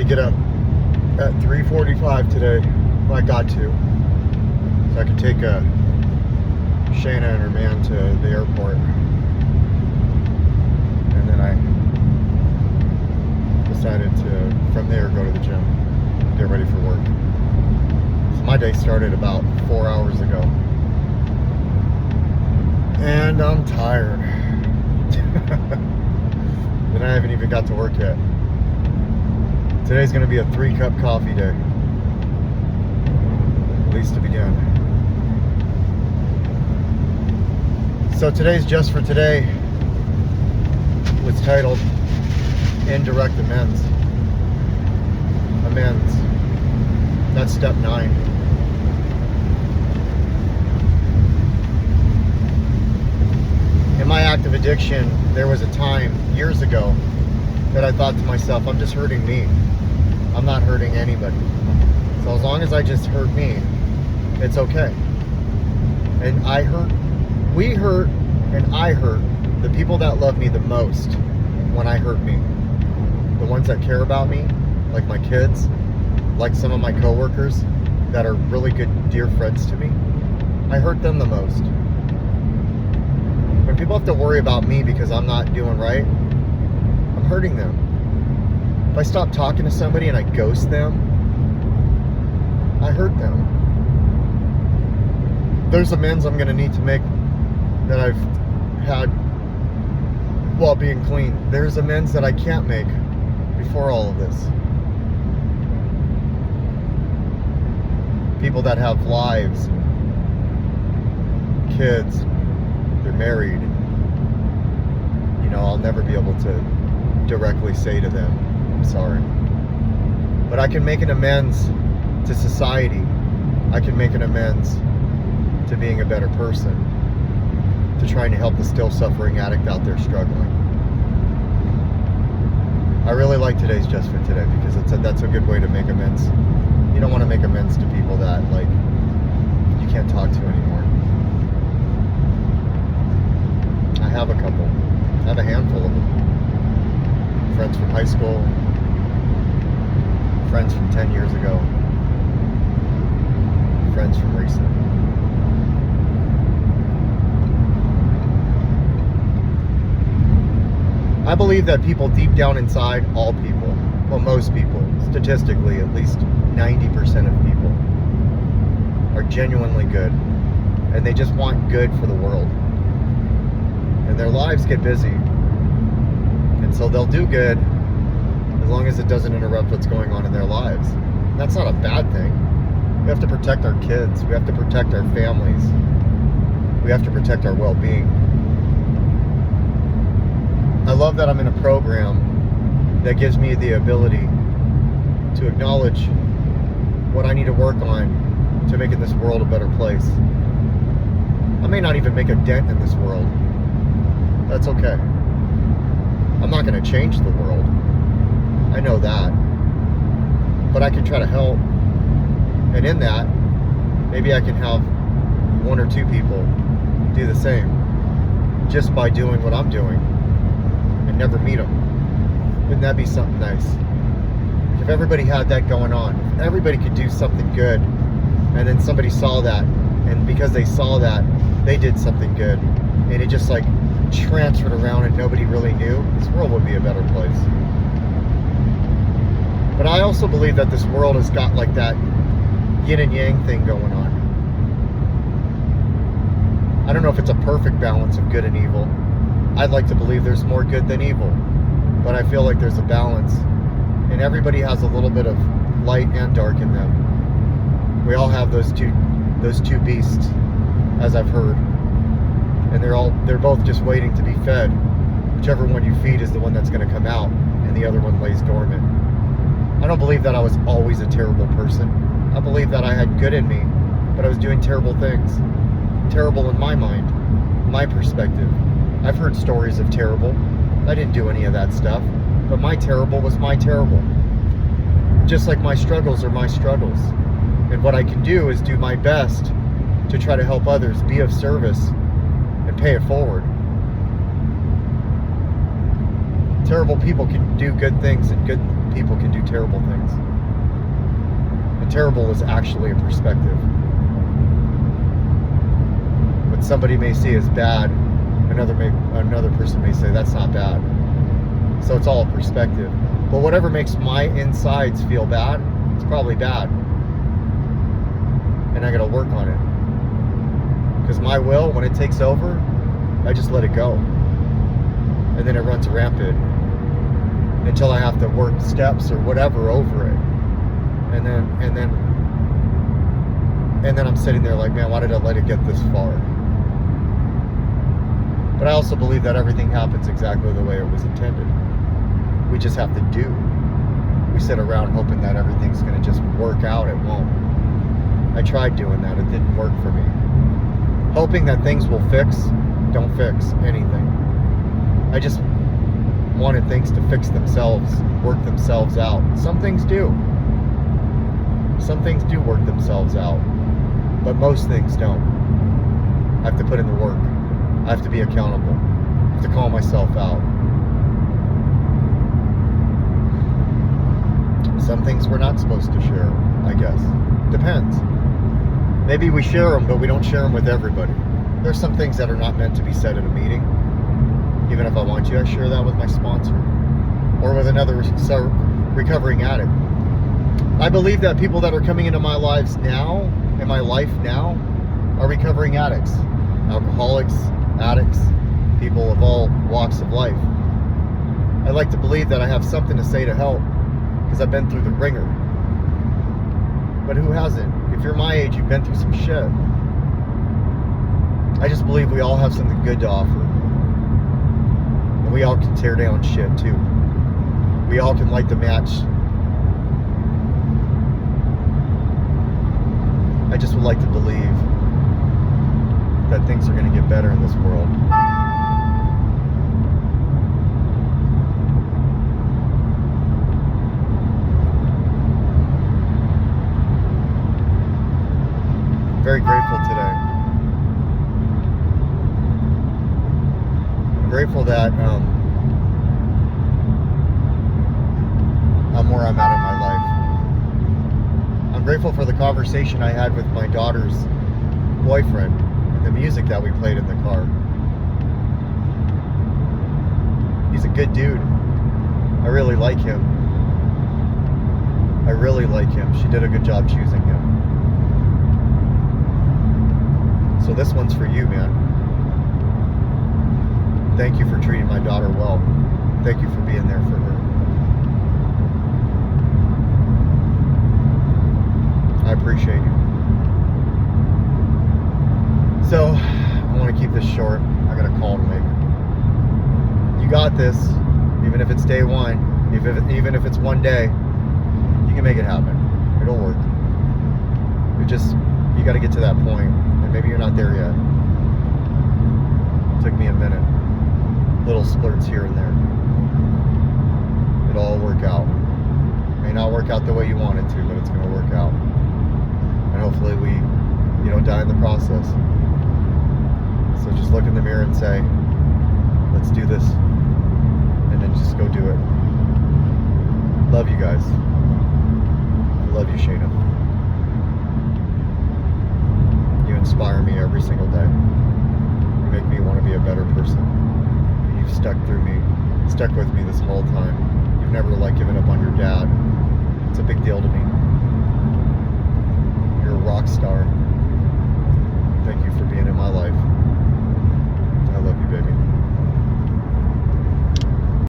to get up at 3:45 today. Well, I got to. So I could take Shayna and her man to the airport. And then I decided to, from there, go to the gym, get ready for work. So my day started about 4 hours ago. And I'm tired. And I haven't even got to work yet. Today's gonna be a 3-cup coffee day. At least to begin. So today's Just for Today was titled Indirect Amends. Amends. That's step 9. In my active addiction, there was a time years ago that I thought to myself, I'm just hurting me. I'm not hurting anybody. So as long as I just hurt me, it's okay. And we hurt, and I hurt the people that love me the most when I hurt me. The ones that care about me, like my kids, like some of my coworkers that are really good, dear friends to me. I hurt them the most. When people have to worry about me because I'm not doing right, I'm hurting them. If I stop talking to somebody and I ghost them, I hurt them. There's amends I'm going to need to make that I've had while being clean. There's amends that I can't make before all of this. People that have lives, kids, they're married. You know, I'll never be able to directly say to them, I'm sorry. But I can make an amends to society. I can make an amends to being a better person, to trying to help the still suffering addict out there struggling. I really like today's Just for Today because that's a good way to make amends. You don't want to make amends to people that like you can't talk to anymore. I have a couple. I have a handful of them. Friends from high school, friends from 10 years ago, friends from recent. I believe that people deep down inside, all people, well, most people, statistically, at least 90% of people, are genuinely good. And they just want good for the world. And their lives get busy. And so they'll do good as long as it doesn't interrupt what's going on in their lives. That's not a bad thing. We have to protect our kids. We have to protect our families. We have to protect our well-being. I love that I'm in a program that gives me the ability to acknowledge what I need to work on to making this world a better place. I may not even make a dent in this world. That's okay. I'm not going to change the world. I know that. But I can try to help. And in that, maybe I can have 1 or 2 people do the same just by doing what I'm doing and never meet them. Wouldn't that be something nice? If everybody had that going on, if everybody could do something good, and then somebody saw that, and because they saw that, they did something good, and it just like transferred around and nobody really knew, this world would be a better place. But I also believe that this world has got like that yin and yang thing going on. I don't know if it's a perfect balance of good and evil. I'd like to believe there's more good than evil, but I feel like there's a balance, and everybody has a little bit of light and dark in them. We all have those two beasts, as I've heard, and they're both just waiting to be fed. Whichever one you feed is the one that's going to come out, and the other one lays dormant. I don't believe that I was always a terrible person. I believe that I had good in me, but I was doing terrible things. Terrible in my mind, my perspective. I've heard stories of terrible. I didn't do any of that stuff, but my terrible was my terrible. Just like my struggles are my struggles. And what I can do is do my best to try to help others, be of service, and pay it forward. Terrible people can do good things, and people can do terrible things. And terrible is actually a perspective. What somebody may see as bad, another person may say that's not bad. So it's all a perspective. But whatever makes my insides feel bad, it's probably bad. And I gotta work on it. Because my will, when it takes over, I just let it go. And then it runs rampant until I have to work steps or whatever over it. And then I'm sitting there like, man, why did I let it get this far? But I also believe that everything happens exactly the way it was intended. We just have to do. We sit around hoping that everything's going to just work out. It won't. I tried doing that. It didn't work for me. Hoping that things will fix, don't fix anything. I just wanted things to fix themselves, work themselves out. Some things do. Some things do work themselves out. But most things don't. I have to put in the work. I have to be accountable. I have to call myself out. Some things we're not supposed to share, I guess. Depends. Maybe we share them, but we don't share them with everybody. There's some things that are not meant to be said in a meeting. Even if I want to, I share that with my sponsor or with another recovering addict. I believe that people that are coming into my lives now, in my life now, are recovering addicts. Alcoholics, addicts, people of all walks of life. I like to believe that I have something to say to help because I've been through the ringer. But who hasn't? If you're my age, you've been through some shit. I just believe we all have something good to offer. And we all can tear down shit too. We all can light the match. I just would like to believe that things are going to get better in this world. Very grateful today. I'm grateful that I'm where I'm at in my life. I'm grateful for the conversation I had with my daughter's boyfriend and the music that we played in the car. He's a good dude. I really like him. I really like him. She did a good job choosing him. So this one's for you, man. Thank you for treating my daughter well. Thank you for being there for her. I appreciate you. So, I want to keep this short. I got a call to make. You got this. Even if it's day one. Even if it's one day. You can make it happen. It'll work. You got to get to that point. And maybe you're not there yet. It took me a minute. Little splurts here and there. It'll all work out. May not work out the way you want it to, but it's going to work out. And hopefully you don't die in the process. So just look in the mirror and say, let's do this. And then just go do it. Love you guys. I love you, Shayna. You inspire me every single day. You make me want to be a better person. You've stuck with me this whole time. You've never given up on your dad. It's a big deal to me. You're a rock star. Thank you for being in my